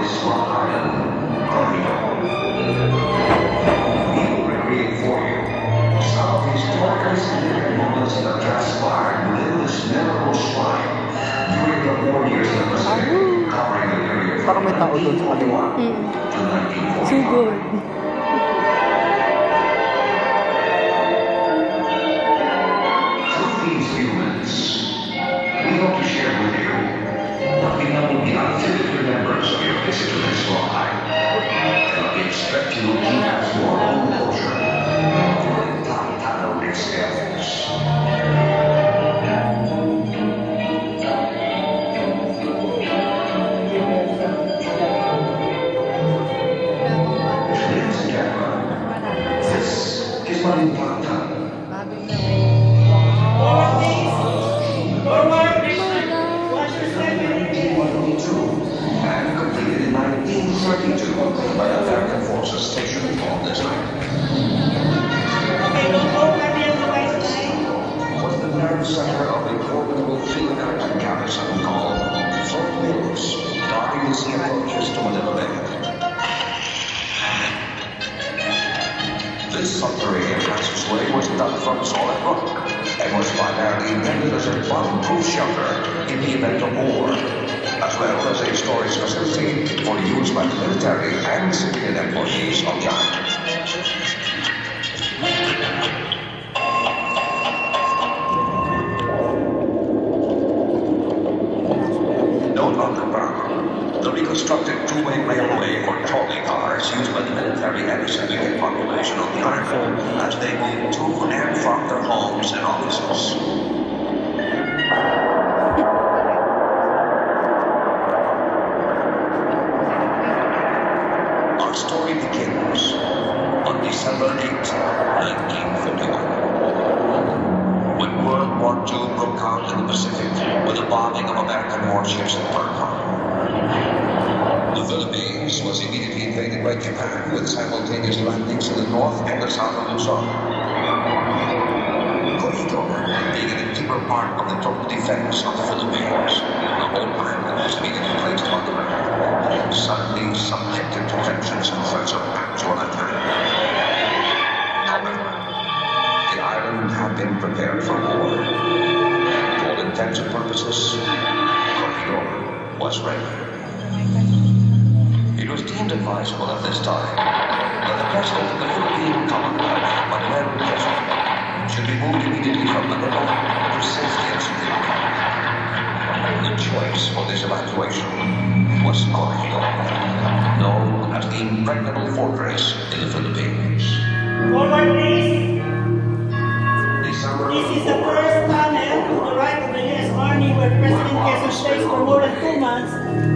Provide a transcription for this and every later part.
this small island, Corneo. We will recreate for you some of the historically significant moments that transpired within this memorable shrine during the 4 years of the Pacific, covering the period from Parang may tao doon sa kaliwa. 1941 to 1945. Sugod. Through these few minutes, we hope to share with you what we know will be untypical remembrance of your visit to this small island, and what we expect you will keep as your own culture of Malinta experience. Ladies and gentlemen, this is Malinta. And completed in 1932 by American forces stationed on this island. Was the nerve center of a formidable field action garrison called Fort Mills, guarding the sea approaches to Manila Bay. This subterranean passageway was dug from solid rock and was primarily intended as a bomb-proof shelter in the event of war, as well as a storage facility for use by the military and civilian employees of the island. Note on the ground, the reconstructed two-way railway for trolley cars used by the military and civilian population of the island as they move to and from their homes and offices. Our story begins on December 8, 1941, when World War II broke out in the Pacific with the bombing of American warships at Pearl Harbor. The Philippines was immediately invaded by Japan with simultaneous landings in the north and the south of Luzon. Corneo, being an integral part of the total defense of the Philippines, the whole island was immediately placed on the map, suddenly subjected to tensions and threats of actual attack. The island had been prepared for war. To all intents and purposes, Corneo was ready. It was deemed advisable at this time that the president of the Philippine Commonwealth, Malinta, should be moved immediately from Manila to safety in City. The choice for this evacuation was Corneo, known as the impregnable fortress in the Philippines. Forward, please. December This is the first tunnel to the right of the U.S. Army where President Quezon stays for more than 2 months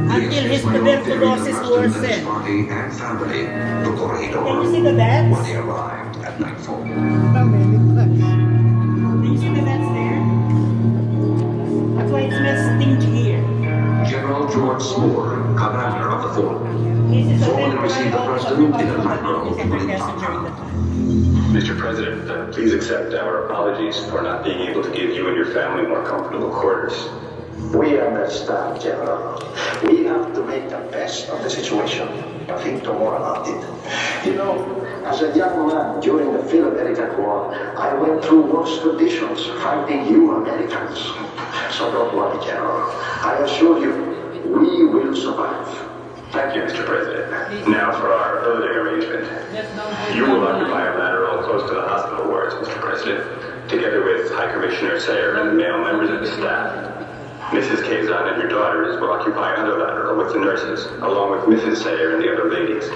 until his tuberculosis worsened. Party and family to Corneo Can you see the beds? when they arrived at nightfall. Can you see the beds there? That's why it smells stinky here. General George Moore, commander of the fort, This is the formally received the president in a library in passenger in the Malinta. Mr. President, please accept our apologies for not being able to give you and your family more comfortable quarters. We understand, General. We have to make the best of the situation. Think no more about it. You know, as a young man during the Philippine War, I went through worse conditions fighting you Americans. So don't worry, General. I assure you, we will survive. Thank you, Mr. President. Now for our building arrangement. You will occupy a lateral close to the hospital wards, Mr. President, together with High Commissioner Sayer and the male members of the staff. Mrs. Kazan and your daughters will occupy another lateral with the nurses, along with Mrs. Sayer and the other ladies.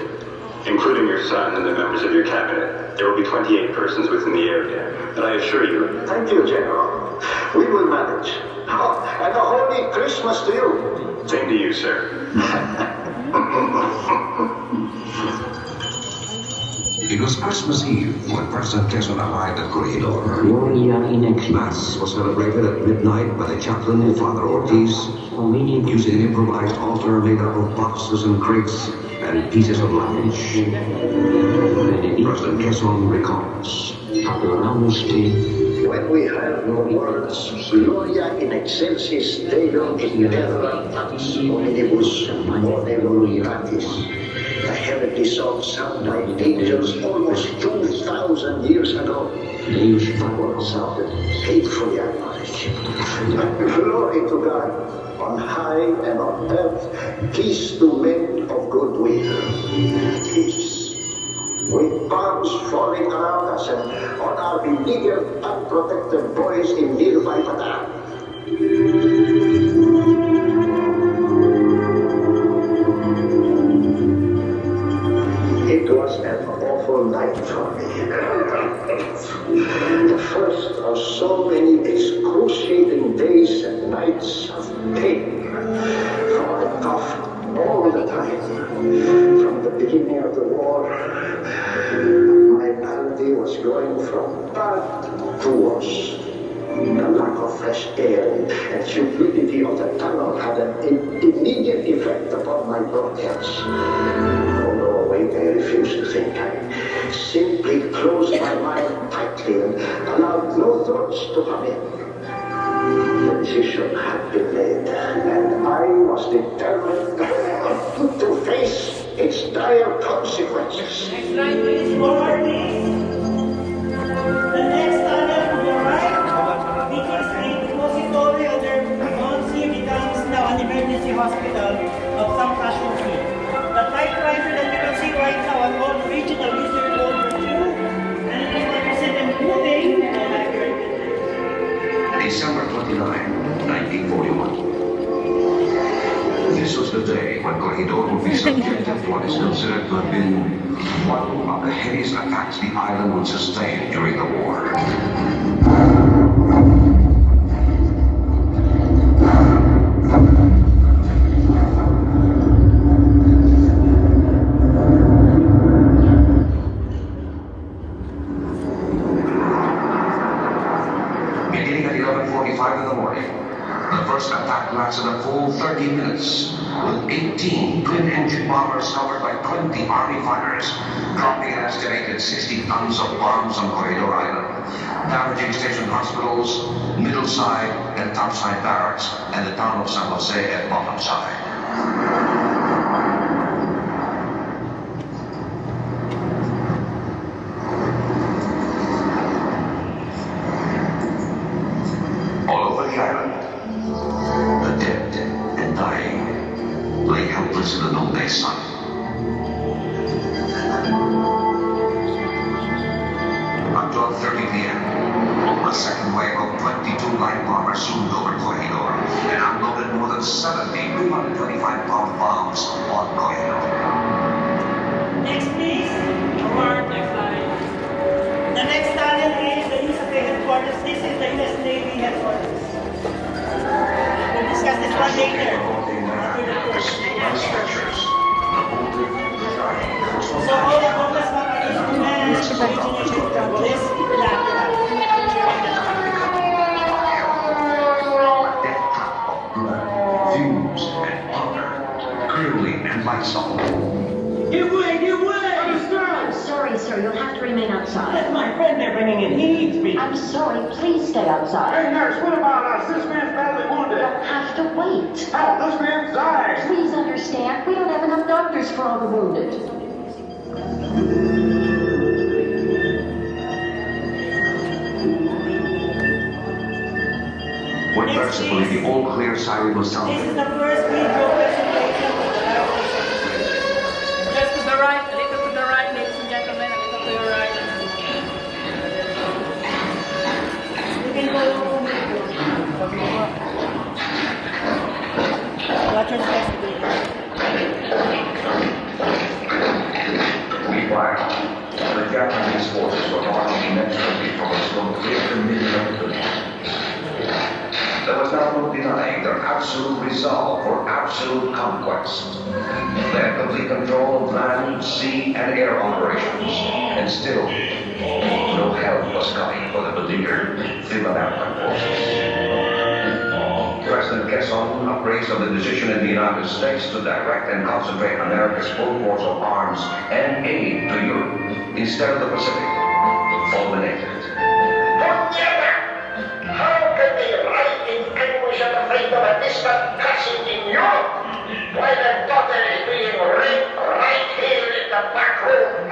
Including your son and the members of your cabinet, there will be 28 persons within the area. But I assure you... Thank you, General. We will manage. Oh, and a holy Christmas to you. Same to you, sir. It was Christmas Eve when President Quezon arrived at Corneo. Mass was celebrated at midnight by the chaplain, Father Ortiz, using an improvised altar made up of boxes and crates and pieces of luggage. President Quezon recalls. When when we have no words, Gloria in excelsis Deo in terra pax omnibus voluntatis. The heavenly song sung by angels almost 2,000 years ago. Our sounded faithfully acknowledged. Glory to God on high and on earth, peace to men of good will. Peace. With bombs falling around us and on our beleaguered, unprotected boys in nearby Bataan. It was an awful night for me. The first of so many excruciating days and nights of pain. For I coughed all the time. From the beginning of the war, my malady was going from bad to worse. The lack of fresh air and humidity of the tunnel had an immediate effect upon my bronchials. Although awake, I refused to think. I simply closed my mind tightly and allowed no thoughts to come in. The decision had been made, and I was determined to face its dire consequences. Next line, please. Forward, please. The next tunnel to the right begins a repository of their once here becomes now an emergency hospital of some casualty. The typewriter that you can see right now on all regional user code for 2, and it will represent them moving and accurate. December 29, 1941. This was the day when Corridor would be subjected to what is considered to have been one of the heaviest attacks the island would sustain during the war. Beginning at 11:45 in the morning, the first attack lasted a full 30 minutes, with 18 twin-engine bombers covered by 20 Army fighters, dropping an estimated 60 tons of bombs on Corridor Island, damaging station hospitals, middle-side and topside barracks, and the town of San Jose at bottom side. All over the island, the dead and dying lay helpless in the noonday sun. At 12:30 p.m., a second wave of 22 light bombers zoomed over Corridor and unloaded more than 70 225-pound bombs on Corridor. Next, please. Forward, next line. The next tunnel is the use of the headquarters. This is the U.S. Navy headquarters. We'll discuss this one later. So all the bombers are instruments originated from this lateral. Fumes and powder, clearly and Lysol. Give way, give way! I'm sorry, sir. You'll have to remain outside. That's my friend. They're bringing in heat. I'm sorry. Please stay outside. Hey, nurse, what about us? This man's badly wounded. You'll have to wait. Help, this man's dying. Please understand, we don't have enough doctors for all the wounded. When mercifully the all-clear siren was This sounded, is the first video presentation of the Air Just to the right, a little to the right, ladies and gentlemen, a little to your right. You can go. Watch your step. meanwhile, the Japanese forces were marching inexorably towards some clear dominion of the land. There was now no denying their absolute resolve for absolute conquest. They had complete control of land, sea, and air operations, and still, no help was coming for the beleaguered Phil-American forces. President Quezon appraised of the decision in the United States to direct and concentrate America's full force of arms and aid to Europe instead of the Pacific, fulminated. and daughter is being raped right here in the back room.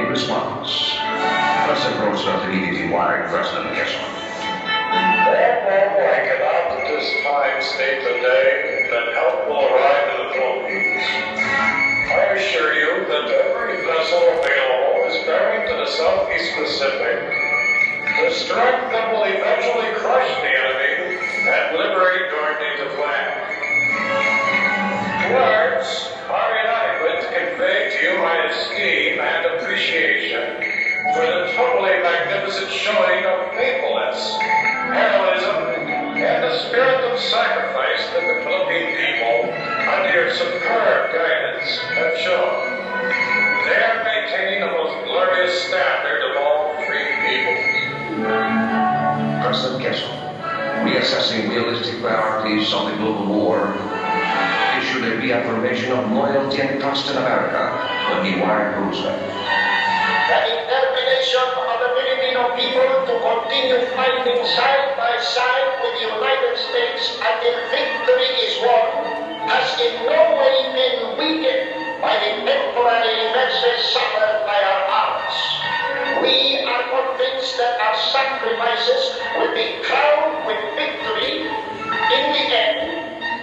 In response, President Roosevelt immediately wired President Nixon. Therefore, I cannot at this time state today that help will arrive in the Philippines. I assure you that every vessel available is bearing to the Southeast Pacific, the strength that will eventually crush the enemy and liberate our native land. Words are inadequate to convey to you my esteem and appreciation for the totally magnificent showing of faithfulness, heroism, and the spirit of sacrifice that the Philippine people, under your superb guidance, have shown. They are maintaining the most glorious standard of all free peoples. President Nixon, reassessing realistic priorities of the global war, issued a reaffirmation of loyalty and trust in America when he wired Roosevelt. The determination of the Filipino people to continue fighting side by side with the United States until victory is won has in no way been weakened by the temporary losses suffered by our arms. We are convinced that our sacrifices will be crowned with victory in the end,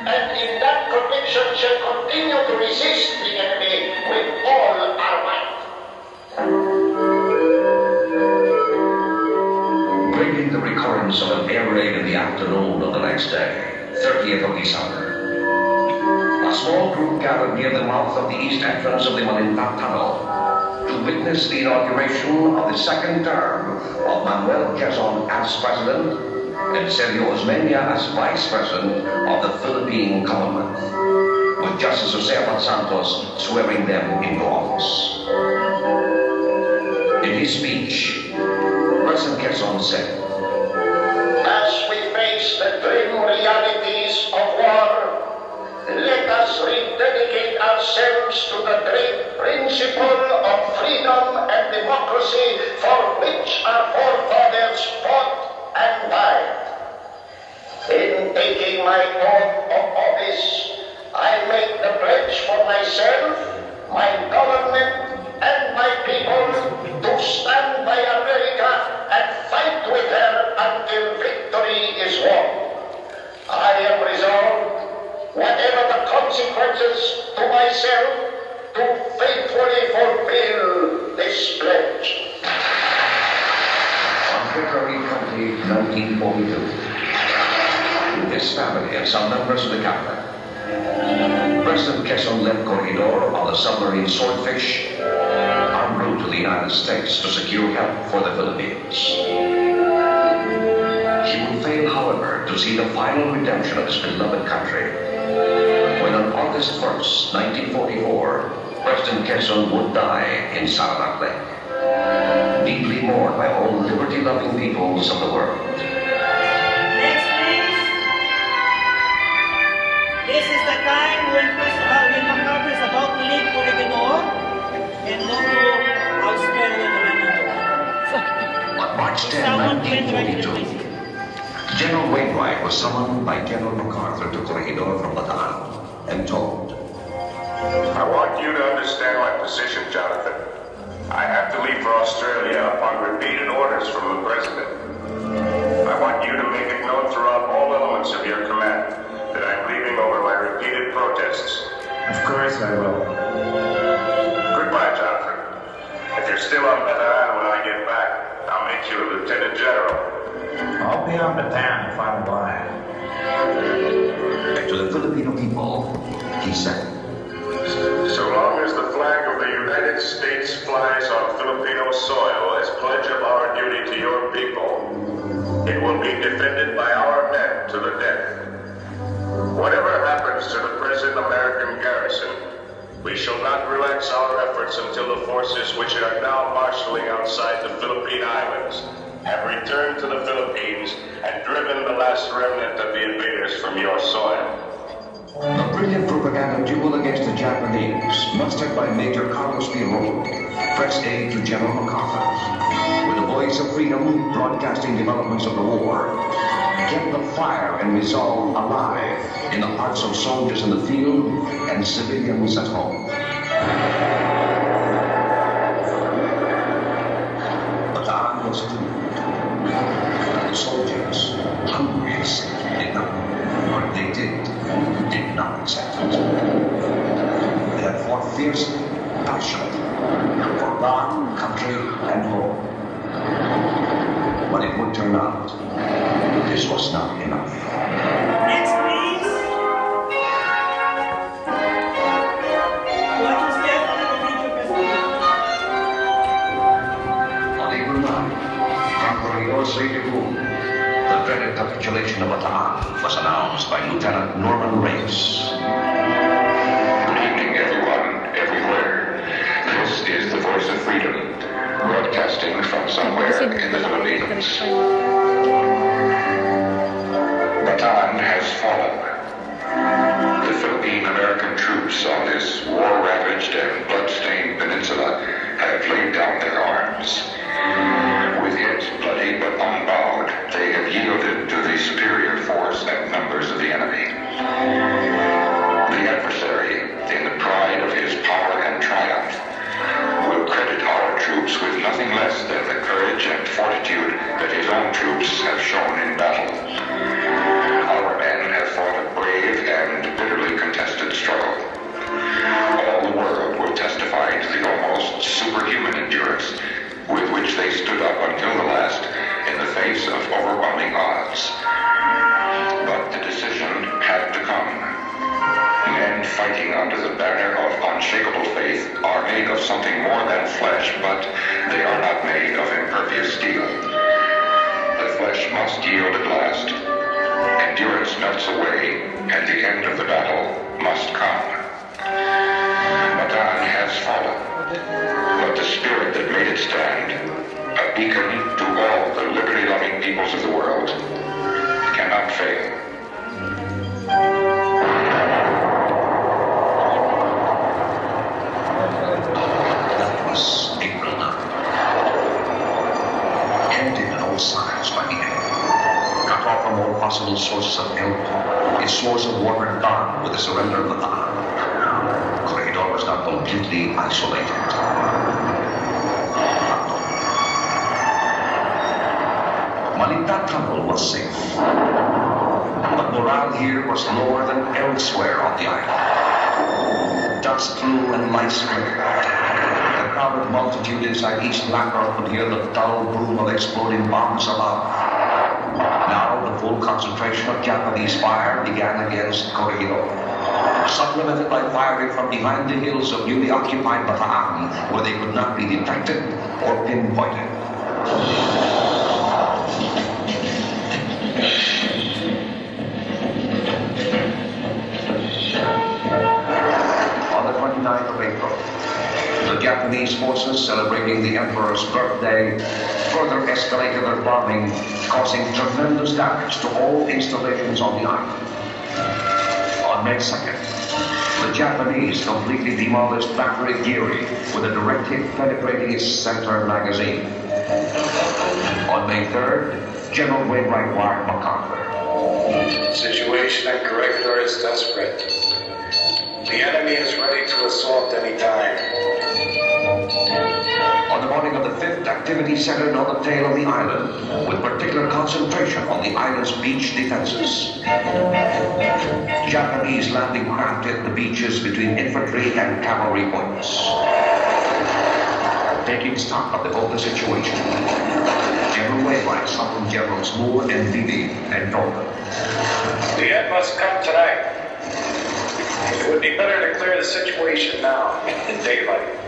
and in that conviction shall continue to resist the enemy with all our might. Bringing the recurrence of an air raid in the afternoon of the next day, 30th of December. A small group gathered near the mouth of the east entrance of the Malinta tunnel to witness the inauguration of the second term of Manuel Quezon as president and Sergio Osmeña as vice president of the Philippine Commonwealth, with Justice Jose Santos swearing them into office. In his speech, President Quezon said, As we face the grim realities of war, let us rededicate ourselves to the great principle of freedom and democracy for which our forefathers fought and died. In taking my oath of office, I make the pledge for myself, my government, and my people to stand by America and fight with her until victory is won. I am resolved, whatever the consequences to myself, to faithfully fulfill this pledge. on February 20, 1942, his family and some members of the cabinet, President Quezon led Corregidor on the submarine Swordfish en route to the United States to secure help for the Philippines. He would fail, however, to see the final redemption of his beloved country when on August 1st, 1944, President Quezon would die in Saranac Lake, deeply mourned by all liberty-loving peoples of the world. Next, please. This is the time when MacArthur is about to leave Corregidor and go to Australia. On March 10, 1942, General Wainwright was summoned by General MacArthur to Corregidor from Bataan and told, I want you to understand my position, Jonathan. I have to leave for Australia upon repeated orders from the President. I want you to make it known throughout all elements of your command that I'm leaving over my repeated protests. Of course I will. Goodbye, Jonathan. If you're still on Bataan when I get back, I'll make you a Lieutenant General. I'll be on Bataan if I'm blind. and to the Filipino people, he said, So long as the flag of the United States flies on Filipino soil as pledge of our duty to your people, it will be defended by our men to the death. Whatever happens to the present American garrison, we shall not relax our efforts until the forces which are now marshaling outside the Philippine Islands have returned to the Philippines and driven the last remnant of the invaders from your soil. a brilliant propaganda duel against the Japanese, mustered by Major Carlos P. Rojo, press aide to General MacArthur, with the voice Voice of Freedom, broadcasting developments of the war. Kept the fire and resolve alive in the hearts of soldiers in the field and civilians at home. But the army was doomed. The soldiers, hungry and sick, did not, or they did not accept it. They had fought fiercely, passionately, for God, country, and home. But it would turn out this was not enough. Next, please. What is that on the video, President? On April 9, from CTTO, the dreaded capitulation of Bataan was announced by Lieutenant Norman Race. Good evening, everyone, everywhere. This is the Voice of Freedom, broadcasting from somewhere in the Philippines. Bataan has fallen. The Philippine-American troops on this war-ravaged and blood-stained peninsula have laid down their arms. With yet bloody but unbowed, they have yielded to the superior force and numbers of the enemy. The adversary, in the pride of his power and triumph, will credit our troops with nothing less than the courage and fortitude that his own troops have shown in battle. Our men have fought a brave and bitterly contested struggle. All the world will testify to the almost superhuman endurance with which they stood up until the last in the face of overwhelming odds. But the decision had to come. Men fighting under the banner of unshakable faith are made of something more than flesh, but they are not made of impervious steel. The flesh must yield at last. Endurance melts away, and the end of the battle must come. Bataan has fallen, but the spirit that made it stand, a beacon to all the liberty-loving peoples of the world, cannot fail. That was April 9. Ended in all signs by the enemy. Cut off from all possible sources of help, its source of water gone with the surrender of Bataan. Corregidor was not completely isolated. Malinta tunnel was safe. But morale here was lower than elsewhere on the island. Dust flew and lice flickered. The crowded multitude inside each lacquer could hear the dull boom of exploding bombs above. Now the full concentration of Japanese fire began against Corregidor, supplemented by firing from behind the hills of newly occupied Bataan, where they could not be detected or pinpointed. On the 29th of April, the Japanese forces celebrating the Emperor's birthday further escalated their bombing, causing tremendous damage to all installations on the island. On May 2nd, the Japanese completely demolished Battery Geary with a direct hit penetrating its center magazine. On May 3rd, General Wainwright wired MacArthur. The situation at Corregidor is desperate. The enemy is ready to assault any time. On the morning of the 5th, activity centered on the tail of the island, with particular concentration on the island's beach defenses. Japanese landing craft hit the beaches between infantry and cavalry points. Taking stock of the open situation, General Wainwright summoned Generals Moore and Beatty and Norman. The end must come tonight. It would be better to clear the situation now, in daylight.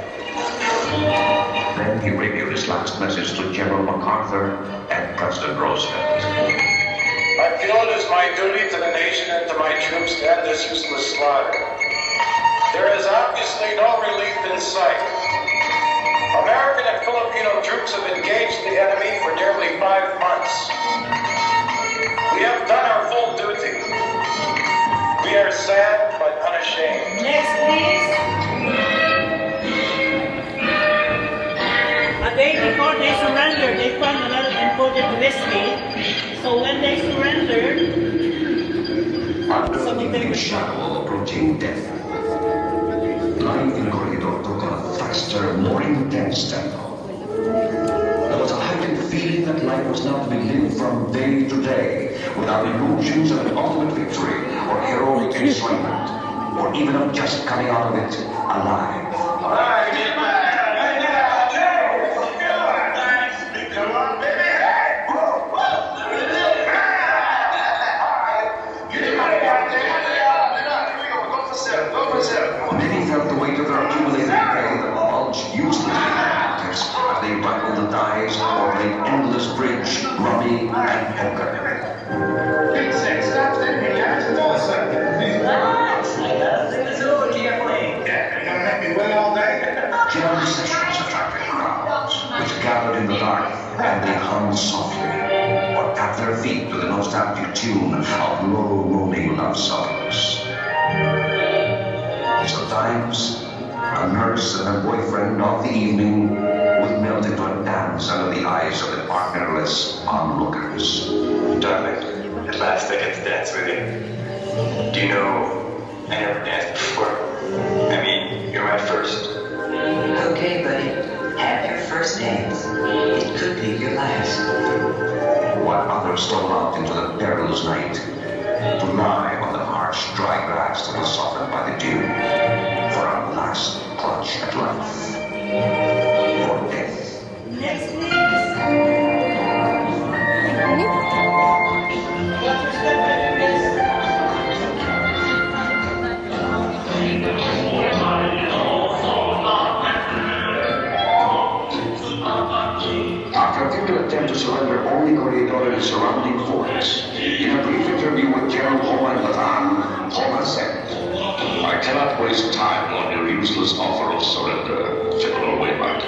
Then he radioed his last message to General MacArthur and President Roosevelt. I feel it is my duty to the nation and to my troops to end this useless slaughter. There is obviously no relief in sight. American and Filipino troops have engaged the enemy for nearly 5 months. We have done our full duty. We are sad but unashamed. Next, please. A day before they surrendered, they started wrestling. So when they surrendered, Under the moving shadow approaching death, life in Corridor took on a faster, more intense tempo. There was a heightened feeling that life was now to be lived from day to day, without illusions of an ultimate victory, or heroic enjoyment, or even of just coming out of it alive. Come on, baby. Many felt the weight of their accumulated pay that bulged uselessly in their pockets as they rattled the dice or played endless bridge, rummy, and poker. Jam sessions attracted crowds, which gathered in the dark and they hummed softly, or tapped their feet to the nostalgic tune of low-moaning love songs. Sometimes, a nurse and her boyfriend of the evening would melt into a dance under the eyes of the partnerless onlookers. Darling, at last I get to dance with you. Do you know, I never danced before. I mean, you're my first. Okay, buddy. Have your first dance. It could be your last. While others stole out into the perilous night, to lie on the harsh, dry grass that was softened by the dew, for a last clutch at life, for death. next please. What's your step back, please? After a futile attempt to surrender only Corridor and its surrounding forts, in a brief interview with General Homa in Latan, Homa said, I cannot waste time on your useless offer of surrender, General Wainwright.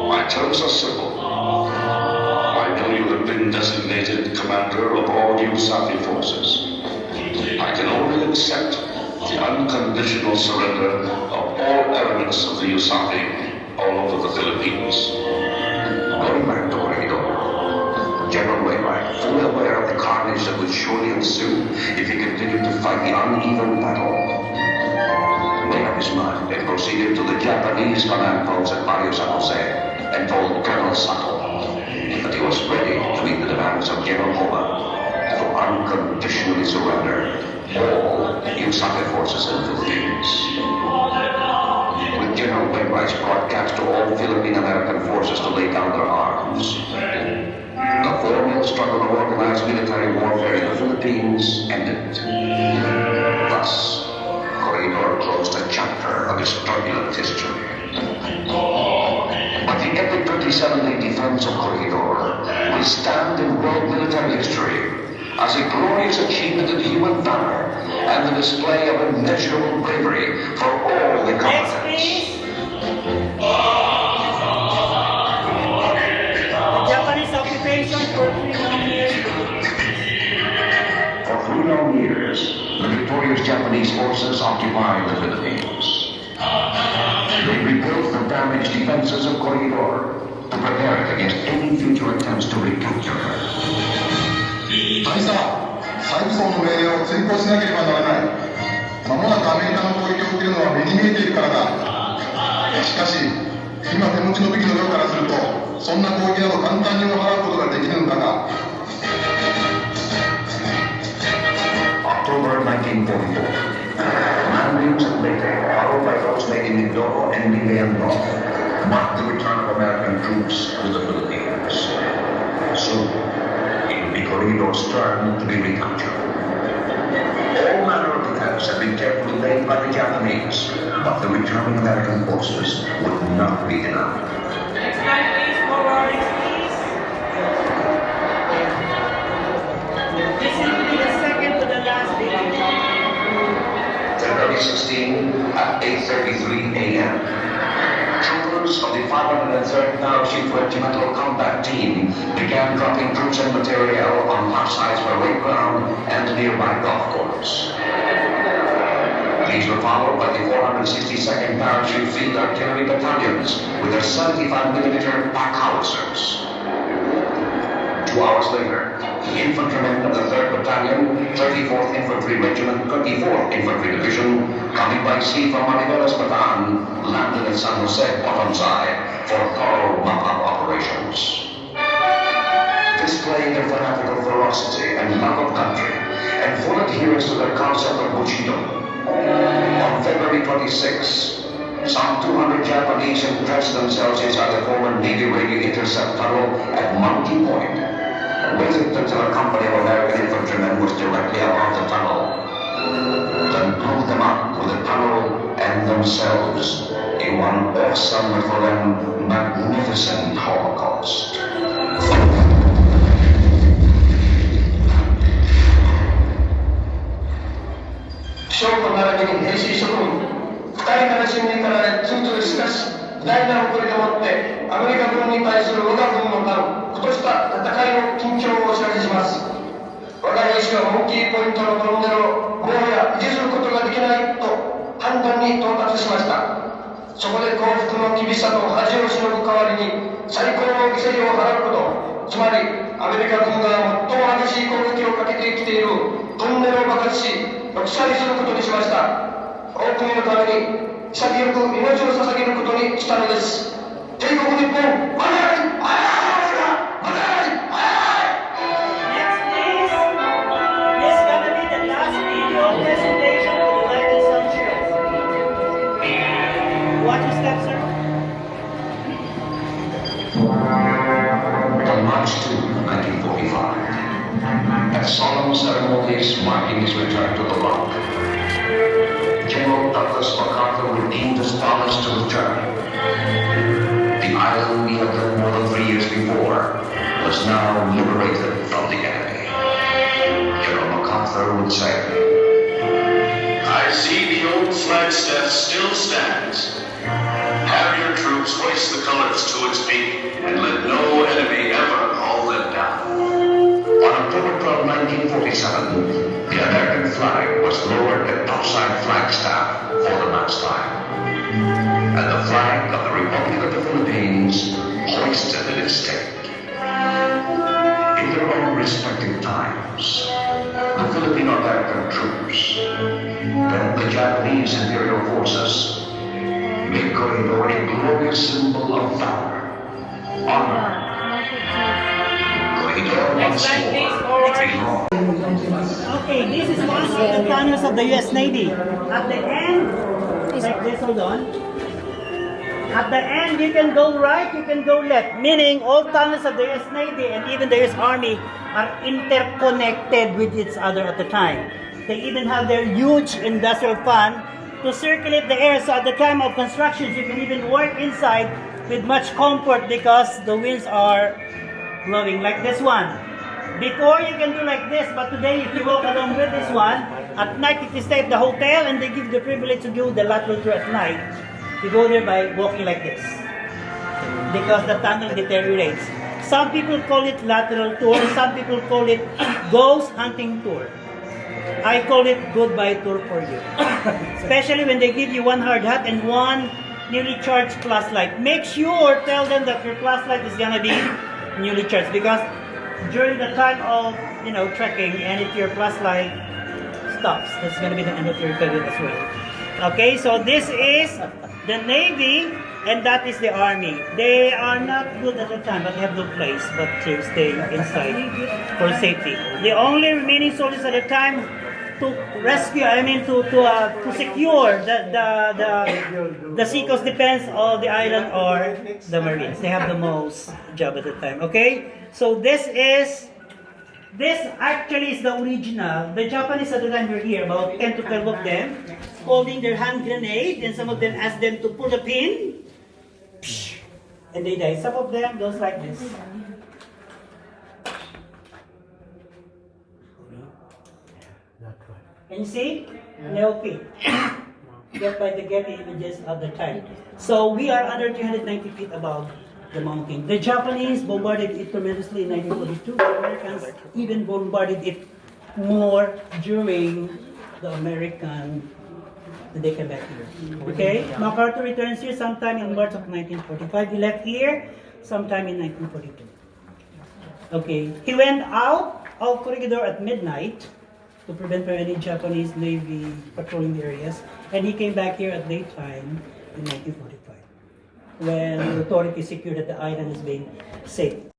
My terms are simple. I know you have been designated commander of all USAFI forces. I can only accept the unconditional surrender of all elements of the USAFI all over the Philippines. going back to Corridor, General Wainwright, fully aware of the carnage that would surely ensue if he continued to fight the uneven battle, made up his mind and proceeded to the Japanese command post at Barrio San Jose and told Colonel Sato that he was ready to meet the demands of General Homa to unconditionally surrender all USAFI forces in the Philippines. With General Wainwright's broadcast to all Philippine American forces to lay down their arms, the 4-month struggle of organized military warfare in the Philippines ended. Thus, Corridor closed a chapter of his turbulent history. But the epic 27-day defense of Corridor will stand in world military history as a glorious achievement in human valor and the display of immeasurable bravery for all the combatants. Japanese occupation for 3 long years. For 3 long years, the victorious Japanese forces occupied the Philippines. They rebuilt the damaged defenses of Corridor to prepare it against any future attempts to recapture her. 大佐、再武装の命令を遂行しなければならない。間もなくアメリカの攻撃を受けるのは目に見えているからだ。しかし、今手持ちの武器の量からすると、そんな攻撃など簡単にも払うことができるんだが。October 1944. Landings at Leyte, followed by those made in Mindoro and Limeando, marked the return of American troops to the Philippines. Soon, it would be Corridor's turn to be recaptured. All manner of defense had been carefully laid by the Japanese, but the returning American forces would not be denied. Next slide, please. More warnings, please. This will be the second to the last video. February 16 at 8:33 a.m. Troopers of the 503rd Parachute Regimental Combat Team began dropping troops and materiel on topsides parade ground and nearby golf course. These were followed by the 462nd Parachute Field Artillery Battalions with their 75mm back howitzers. 2 hours later, infantrymen of the 3rd Battalion, 34th Infantry Regiment, 24th Infantry Division, coming by sea from Manivelas, Bataan, landed in San Jose, Bottomside, for thorough mop-up operations. Displaying their fanatical ferocity and love of country, and full adherence to their concept of Bushido. On February 26, some 200 Japanese impressed themselves inside the former Navy radio intercept tunnel at Monkey Point, and waited until a company of American infantrymen was directly above the tunnel. Then blew them up with the tunnel and themselves in one awesome and for them magnificent holocaust.ショート並びに兵士諸君、2人から侵入から通としかし、大な誇りでもってアメリカ軍に対する我が軍のたるふとした戦いの緊張をお知らせします。我が兵士はモンキーポイントのトンネルをもはや維持することができないと判断に到達しました。そこで降伏の厳しさと恥を忍ぶ代わりに最高の犠牲を払うこと、つまりアメリカ軍が最も激しい攻撃をかけてきているトンネルを爆発し抑止することにしました。多くのために潔く命を捧げることにしたのです。帝国日本、万歳！万歳！万歳！ Next, please. This is gonna be the last video presentation for the Light and Sound Show. Watch your step, sir. On March 2, 1945, at solemn ceremonies marking his return to the Rock, General Douglas MacArthur redeemed his promise to return. The island he had left more than 3 years before was now liberated from the enemy. General MacArthur would say, I see the old flagstaff still stands. Have your troops hoist the colors to its peak, and let no enemy ever haul them down. On October 12, 1947, the American flag was lowered at topside Flagstaff for the last time, and the flag of the Republic of the Philippines hoisted in its stead. In their own respective times, the Filipino-American troops, then the Japanese Imperial Forces, made Corridor a glorious symbol of valor, honor. Corridor once more belonged. Okay, this is one of the tunnels of the U.S. Navy. At the end, like this, hold on. At the end, you can go right, you can go left. Meaning, all tunnels of the U.S. Navy and even the U.S. Army are interconnected with each other at the time. They even have their huge industrial fan to circulate the air. So at the time of construction, you can even work inside with much comfort because the winds are blowing like this one. Before you can do like this, but today if you walk along with this one, at night if you stay at the hotel and they give the privilege to do the lateral tour at night, you go there by walking like this. Because the tunnel deteriorates. Some people call it lateral tour, some people call it ghost hunting tour. I call it goodbye tour for you. Especially when they give you one hard hat and one newly charged flashlight. Make sure, tell them that your flashlight is gonna be newly charged because during the time of, trekking, and if your flashlight stops, that's gonna be the end of your career as well. Okay, so this is the Navy and that is the Army. They are not good at the time, but they have no place but to stay inside for safety. The only remaining soldiers at the time to rescue, to secure the seacoast defense of the island or the Marines. They have the most job at the time. Okay, so this actually is the original. The Japanese at the time were here, about 10 to 12 of them, holding their hand grenade, and some of them asked them to pull the pin, and they died. Some of them goes like this. And you see? Okay. Get by the Getty images of the time. So we are under 390 feet above the mountain. The Japanese bombarded it tremendously in 1942. The Americans even bombarded it more during the American, they came back here. Okay? MacArthur returns here sometime in March of 1945. He left here sometime in 1942. Okay, he went out of corridor at midnight to prevent from any Japanese Navy patrolling the areas, and he came back here at daytime in 1945 when the authorities secured that the island is being safe.